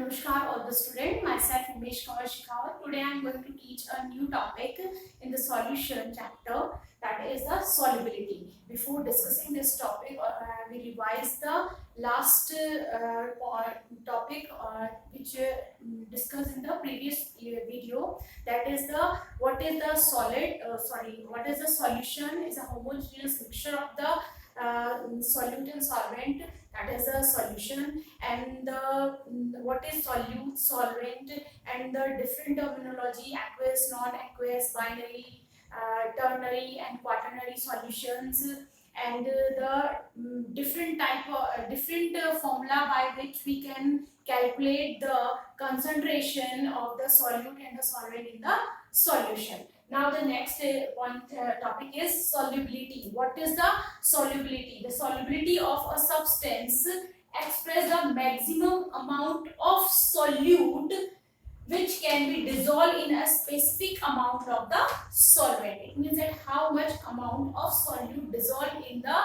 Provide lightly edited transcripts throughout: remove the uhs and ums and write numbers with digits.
Namaskar all the student, myself Umesh Kaur Shekhawat. Today I am going to teach a new topic in the solution chapter, that is the solubility. Before discussing this topic, we revise the last topic which discussed in the previous video, that is the what is the what is the solution is a homogeneous mixture of the solute and solvent, that is the solution, and the what is solute, solvent, and the different terminology: aqueous, non-aqueous, binary, ternary and quaternary solutions, and the different type of different formula by which we can calculate the concentration of the solute and the solvent in the solution. Now the next topic is solubility. What is the solubility? The solubility of a substance express the maximum amount of solute which can be dissolved in a specific amount of the solvent. It means that how much amount of solute dissolved in the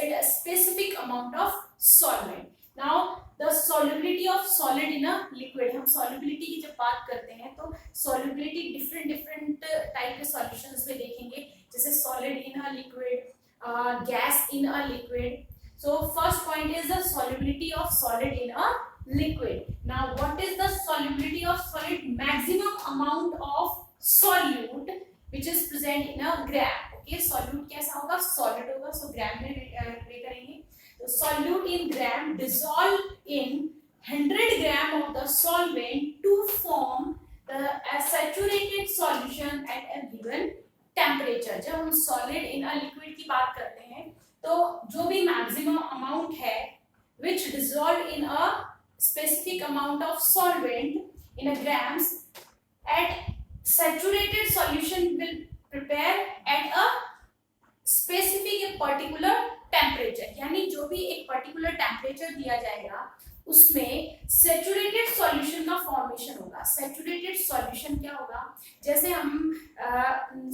a specific amount of solvent. Now the solubility of solid in a liquid. हम solubility की जब बात करते हैं तो solubility different type के solutions में देखेंगे, जैसे solid in a liquid, gas in a liquid. So first point is the solubility of solid in a liquid. Now what is the solubility of solid? Maximum amount of solute which is present in a gram. Okay, solute कैसा होगा? Solid होगा, so gram में ले करेंगे. So solute in gram dissolve in 100 gram of the solvent to form the saturated solution at a given temperature. जब हम solid in a liquid की बात करते हैं तो जो भी maximum amount है which dissolve in a specific amount of solvent in a grams at saturated solution will prepare at a specific particular temperature, यानी जो भी एक पर्टिकुलर टेम्परेचर दिया जाएगा उसमें सैचुरेटेड सॉल्यूशन का फॉर्मेशन होगा. सैचुरेटेड सॉल्यूशन क्या होगा? जैसे हम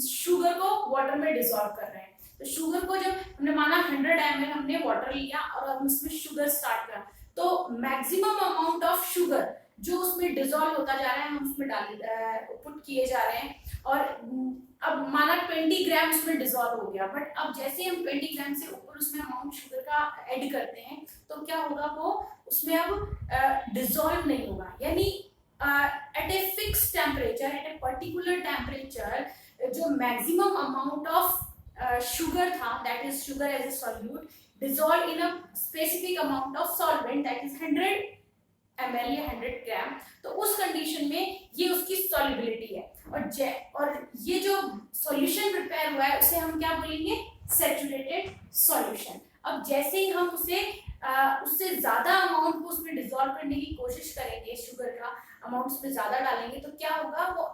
शुगर को वाटर में डिसॉल्व कर रहे हैं, तो शुगर को जब हमने माना 100 ml हमने वाटर लिया और हम उसमें शुगर स्टार्ट करा, तो मैक्सिमम अमाउंट ऑफ शुगर जो उसमें डिसॉल्व होता जा रहा है हम उसमें पुट किए जा रहे हैं, और अब माना 20 ग्राम उसमें डिसॉल्व हो गया, बट अब जैसे हम 20 ग्राम से ऊपर उसमें अमाउंट शुगर का ऐड करते हैं तो क्या होगा, वो उसमें अब डिसॉल्व नहीं होगा. यानी at a fix temperature, at a particular temperature जो मैक्सिमम अमाउंट ऑफ शुगर था, that is sugar as a solute, dissolve in a specific amount of solvent that is 100 ml या 100 ग्राम, तो उस कंडीशन में ये उसकी सॉल्युबिलिटी है. और ये जो सॉल्यूशन प्रिपेयर हुआ है उसे हम क्या बोलेंगे? Saturated solution. अब जैसे ही हम उसे उससे ज्यादा अमाउंट को उसमें डिसॉल्व करने की कोशिश करेंगे, शुगर का अमाउंट उसमें ज्यादा डालेंगे, तो क्या होगा, वो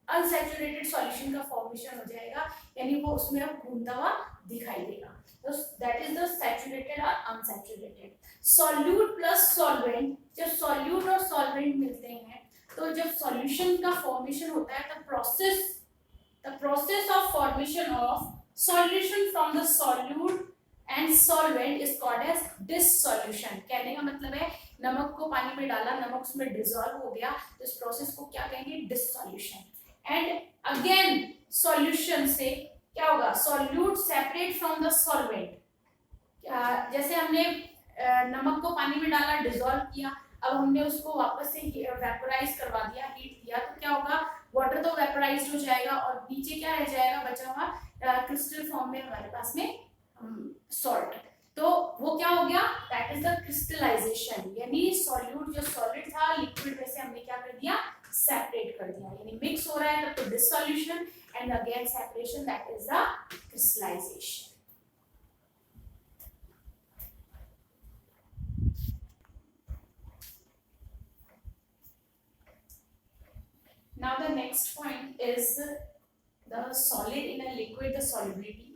अनसैचुरेटेड सॉल्यूशन का फॉर्मेशन हो जाएगा, यानी वो उसमें अब घूमता हुआ दिखाई देगा. तो दैट इज द सैचुरेटेड और अनसैचुरेटेड. सॉल्यूट प्लस सॉल्वेंट, जब सॉल्यूट और सॉल्वेंट मिलते हैं तो जब सॉल्यूशन का फॉर्मेशन होता है, the process of formation of solution from the solute and solvent is called as dissolution. कहने का मतलब है नमक को पानी में डाला, नमक उसमें डिसॉल्व हो गया, तो इस प्रोसेस को क्या कहेंगे? डिसॉल्यूशन. एंड अगेन सॉल्यूशन से क्या होगा? Solute separate from the solvent. जैसे हमने नमक को पानी में डाला, डिसॉल्व किया, अब हमने उसको वापस से वेपोराइज करवा दिया, हीट किया, तो क्या होगा? वाटर तो वेपोराइज्ड हो जाएगा और नीचे क्या रह जाएगा बचा हुआ? क्रिस्टल फॉर्म में हमारे पास में सॉल्ट. तो वो क्या हो गया? That is the crystallization. यानी सॉल्यूट जो सॉलिड था लिक्विड में से हमने क्या कर दिया? सेपरेट कर दिया, यानी मिक्स हो रहा है तब तो dissolution, and again separation, that is the crystallization. Now the next point is the solid in a liquid, the solubility.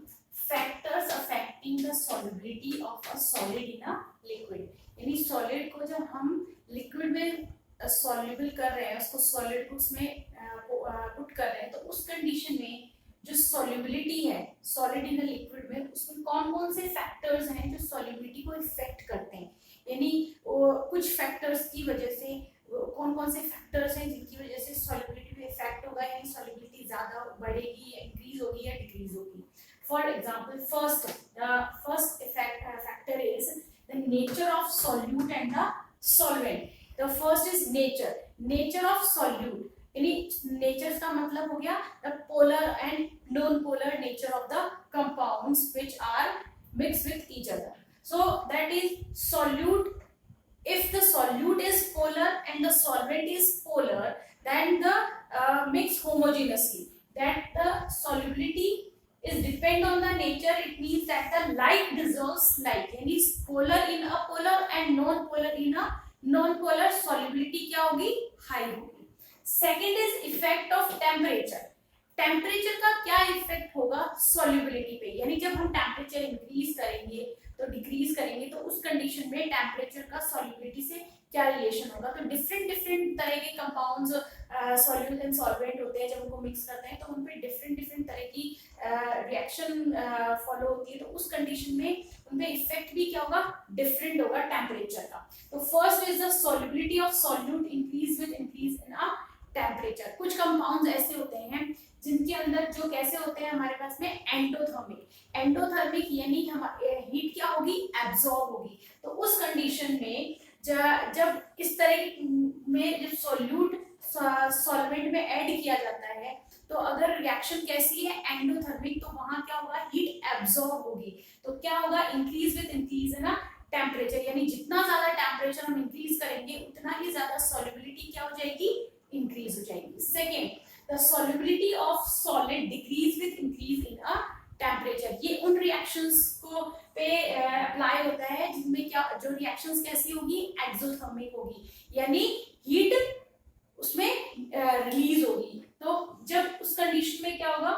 Factors affecting the solubility of a solid in a liquid. यानी solid को जब हम liquid में soluble कर रहे हैं, उसको solid को उसमें put कर रहे हैं, तो उस condition में जो solubility है solid in a liquid में, उसमें कौन कौन से factors हैं जो solubility को affect करते हैं. यानी कुछ ज्यादा बढ़ेगी, इंक्रीज होगी या डिक्रीज होगी. For example, first factor is the nature of solute and the solvent. The first is nature of solute, यानी नेचर का मतलब हो गया the polar and non polar nature of the compounds which are mix with each other. So that is solute. If the solute is polar and the solvent is polar, then the mix homogeneously. That the solubility is depend on the nature. It means that the like dissolves like. यानी polar in a polar and non-polar in a non-polar, solubility क्या होगी? High होगी. Second is effect of temperature. Temperature का क्या effect होगा solubility पे, यानी जब हम टेम्परेचर इंक्रीज करेंगे तो डिक्रीज करेंगे तो उस कंडीशन में टेम्परेचर का सॉल्युबिलिटी से क्या रिलेशन होगा. तो डिफरेंट तरह के कंपाउंड्स सॉल्यूट एंड सॉल्वेंट होते हैं, जब उनको मिक्स करते हैं तो उन पे डिफरेंट तरह की रिएक्शन फॉलो होती है. तो उस कंडीशन में उन पे इफेक्ट भी क्या होगा, डिफरेंट होगा टेम्परेचर का. तो first is the solubility of solute increase with increase in a temperature. कुछ कंपाउंड्स ऐसे होते हैं जिनके अंदर जो कैसे होते हैं हमारे पास में एंडोथर्मिक यानी हीट क्या होगी, एब्जॉर्ब होगी. तो उस कंडीशन में जब इस तरह में जब सॉल्यूट सॉल्वेंट में ऐड किया जाता है तो अगर रिएक्शन कैसी है एंडोथर्मिक, तो वहां क्या होगा, हीट एब्जॉर्ब होगी. तो क्या होगा, इंक्रीज विद इंक्रीज है ना टेम्परेचर, यानी जितना ज्यादा टेम्परेचर हम इंक्रीज करेंगे उतना ही ज्यादा सॉल्युबिलिटी क्या हो जाएगी, इंक्रीज हो जाएगी. Second, the solubility of solid decrease with increase in a temperature. ये उन reactions को पे अप्लाई होता है जिनमें क्या, जो reactions कैसी होगी, एक्सोथर्मिक होगी, यानी हीट उसमें रिलीज होगी. तो जब उस कंडीशन में क्या होगा,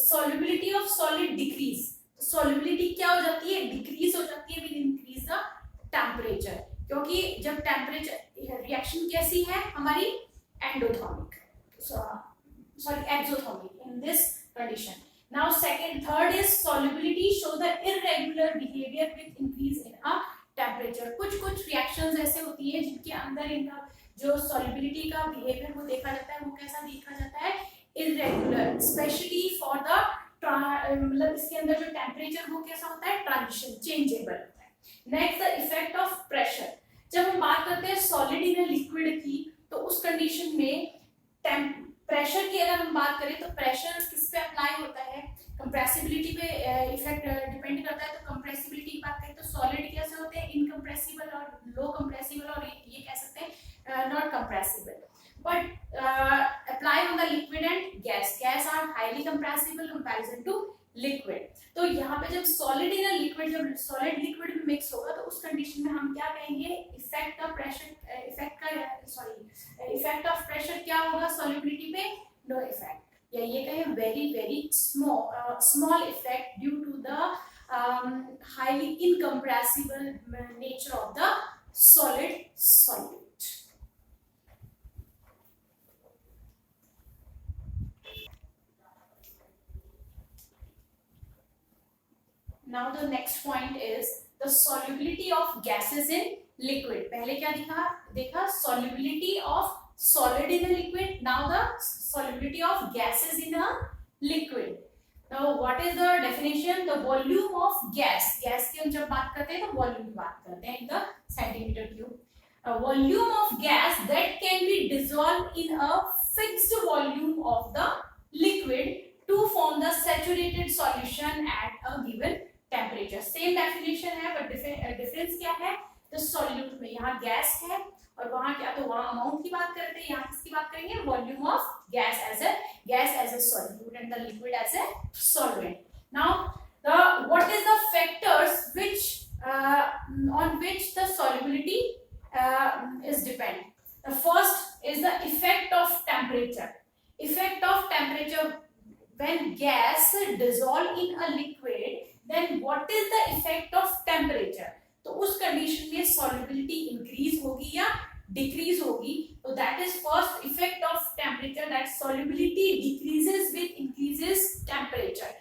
solubility of solid decrease, solubility क्या हो जाती है, डिक्रीज हो जाती है with increase the temperature, क्योंकि जब टेम्परेचर रिएक्शन कैसी है हमारी endothermic, exothermic in this condition. Now third is solubility show the irregular behavior with increase in a temperature. कुछ reactions ऐसे होती है जिनके अंदर इनका जो solubility का behavior वो देखा जाता है, वो कैसा देखा जाता है, irregular, especially for the मतलब इसके अंदर जो temperature वो कैसा होता है, transition, changeable होता है. Next, the effect of pressure. जब हम बात करते हैं solid in a liquid की, तो उस कंडीशन में प्रेशर की अगर हम बात करें तो प्रेशर किस पे अप्लाई होता है, कंप्रेसिबिलिटी पे इफेक्ट डिपेंड करता है. तो कंप्रेसिबिलिटी की बात करें तो सॉलिड कैसे होते हैं, इनकंप्रेसिबल और लो कंप्रेसिबल, और ये कह सकते हैं not compressible. But apply on the liquid and gas are highly compressible comparison to liquid. तो यहाँ पे जब सॉलिड इन लिक्विड, जब सॉलिड लिक्विड में मिक्स होगा तो उस कंडीशन में हम क्या कहेंगे, इफेक्ट ऑफ प्रेशर क्या होगा सॉल्युबिलिटी पे, नो इफेक्ट, या ये कहें very small effect due to the highly incompressible nature of the solid solute. Now the next point is the solubility of gases in liquid. पहले क्या देखा solubility of solid in a liquid. Now the solubility of gases in a liquid. Now what is the definition? The volume of gas. Gas की हम जब बात करते हैं तो volume की बात करते हैं in the centimeter cube. A volume of gas that can be dissolved in a fixed volume of the liquid to form the saturated solution at a given temperature. Same definition है but difference क्या है, तो solute में यहाँ gas है और वहां क्या, तो वहां अमाउंट की बात करते हैं, यहाँ किसकी बात करेंगे, volume of gas as a solute and the liquid as a solvent. Now what is the factors which on which the solubility is depend. The first is the effect of temperature. Effect of temperature, when gas dissolve in a liquid, then what is the effect of temperature? तो उस condition में solubility increase होगी या decrease होगी. तो that is first effect of temperature, that solubility decreases with increases temperature.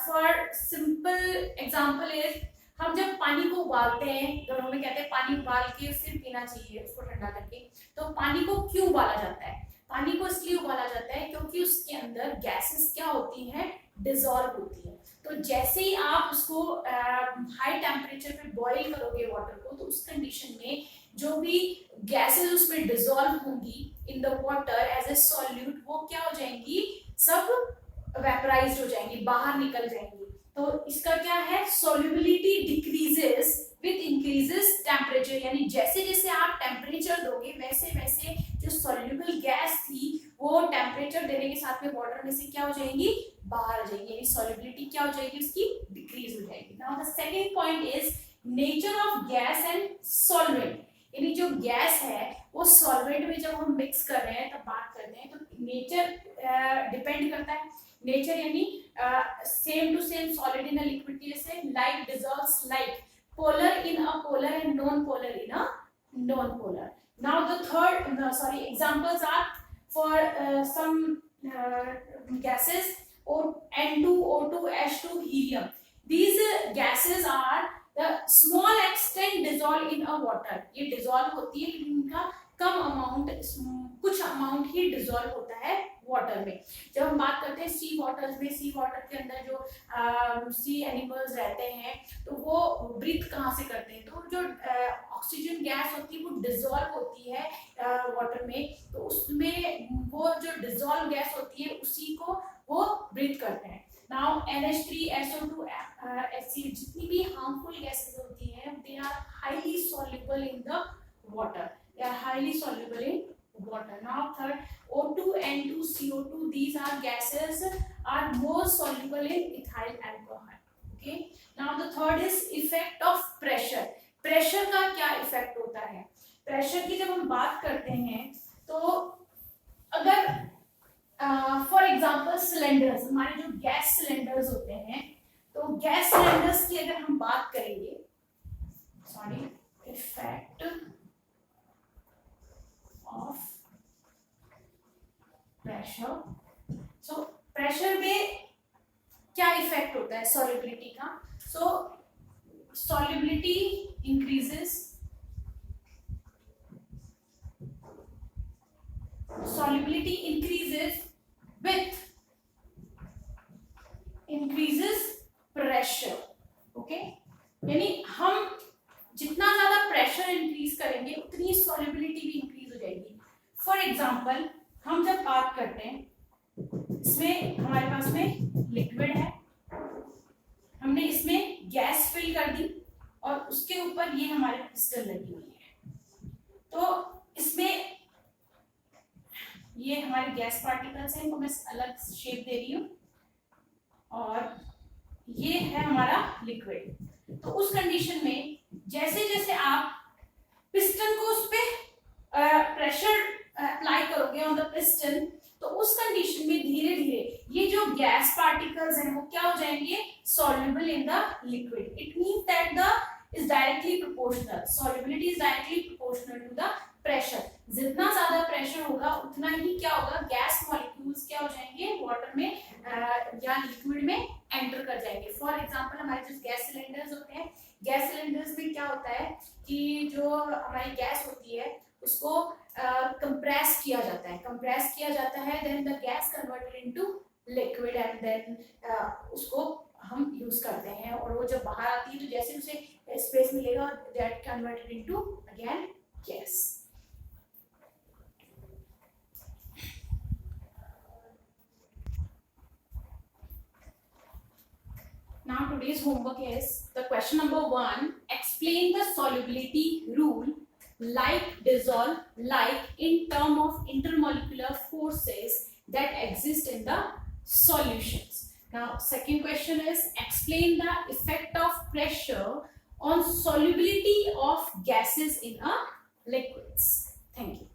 For simple example is, हम जब पानी को उबालते हैं, घरों में कहते हैं पानी उबाल के फिर पीना चाहिए उसको ठंडा करके. तो पानी को क्यों उबाला जाता है? पानी को इसलिए उबाला जाता है क्योंकि उसके अंदर गैसेस क्या होती हैं, डिजॉल्व होती है। तो जैसे ही आप उसको हाई टेम्परेचर पे बॉईल करोगे वाटर को, तो उस कंडीशन में जो भी गैसेस उसमें डिजॉल्व होंगी in the water as a solute, वो क्या हो जाएंगी, सब वेपराइज्ड हो जाएंगी, बाहर निकल जाएंगी। तो इसका क्या है, solubility decreases with increases temperature, यानी जैसे जैसे आप टेम्परेचर दोगे वैसे वैसे जो सॉल्युबल गैस थी वो टेम्परेचर देने के साथ में वाटर में से क्या हो जाएंगी, बाहर आ जाएगी, यानी सॉल्युबिलिटी क्या हो जाएगी, उसकी डिक्रीज हो जाएगी। Now the second point is nature of gas and solvent, यानी जो गैस है वो सॉल्वेंट में जब हम मिक्स कर रहे हैं तब बात करते हैं, तो नेचर डिपेंड करता है। नेचर यानी same to same solid in a liquid के जैसे, like dissolves like, polar in a polar and non polar in a non polar. Now the third examples are for some gases N2, O2, H2, helium. These gases are the small extent dissolve in a water. ये dissolve होती है लेकिन इनका कम amount, कुछ amount ही dissolve होता है water में। जब हम बात करते हैं सी वाटर्स में, सी वाटर के अंदर जो सी एनिमल्स रहते हैं तो वो ब्रीथ कहाँ से करते हैं, तो जो ऑक्सीजन गैस होती है वो डिजोल्व होती है वाटर में, तो उसमें वो जो डिजोल्व गैस होती है उसी को वो ब्रीथ करते हैं। नाउ NH3, SO2, HCl, जितनी भी हार्मफुल गैसेस होती हैं they are highly soluble in the water, they are highly soluble in water. Now third, O2, N2, CO2, these are gases are more soluble in ethyl alcohol. Okay, now the third is effect of pressure. Pressure का क्या effect होता है, pressure की जब हम बात करते हैं तो अगर फॉर एग्जांपल सिलेंडर्स, हमारे जो गैस सिलेंडर्स होते हैं, तो गैस सिलेंडर्स की अगर हम बात करेंगे, sorry, effect of pressure. So pressure में क्या इफेक्ट होता है सॉल्युबिलिटी का, so solubility increases, solubility increases with increases pressure. okay, यानी हम जितना ज्यादा प्रेशर इंक्रीज करेंगे उतनी सॉल्युबिलिटी भी इंक्रीज हो जाएगी। फॉर एग्जांपल हम जब बात करते हैं, इसमें हमारे पास में लिक्विड है, हमने इसमें गैस फिल कर दी और उसके ऊपर ये हमारे पिस्टन लगी हुई है, तो इसमें ये हमारे गैस पार्टिकल्स हैं, इनको मैं अलग शेप दे रही हूँ, और ये है हमारा लिक्विड। तो उस कंडीशन में जैसे जैसे आप पिस्टन को उस पे प्रेशर अप्लाई करोगे ऑन द पिस्टन, तो उस कंडीशन में धीरे धीरे ये जो गैस पार्टिकल्स हैं वो क्या हो जाएंगे, soluble in the liquid. It means that the is directly proportional, solubility is directly proportional to the pressure. जितना ज्यादा प्रेशर होगा उतना ही क्या होगा, गैस मॉलिक्यूल्स क्या हो जाएंगे, वाटर में या लिक्विड में एंटर कर जाएंगे। फॉर एग्जांपल हमारे जो गैस सिलेंडर्स होते हैं, गैस सिलेंडर्स में क्या होता है कि जो हमारी गैस होती है उसको कंप्रेस किया जाता है, कंप्रेस किया जाता है, then the gas converted into liquid and then उसको हम यूज करते हैं, और वो जब बाहर आती है तो जैसे उसे स्पेस मिलेगा that converted into again gas. Now today's homework is the question number 1. Explain the solubility rule like dissolve like in term of intermolecular forces that exist in the solutions. Now second question is explain the effect of pressure on solubility of gases in a liquids. Thank you.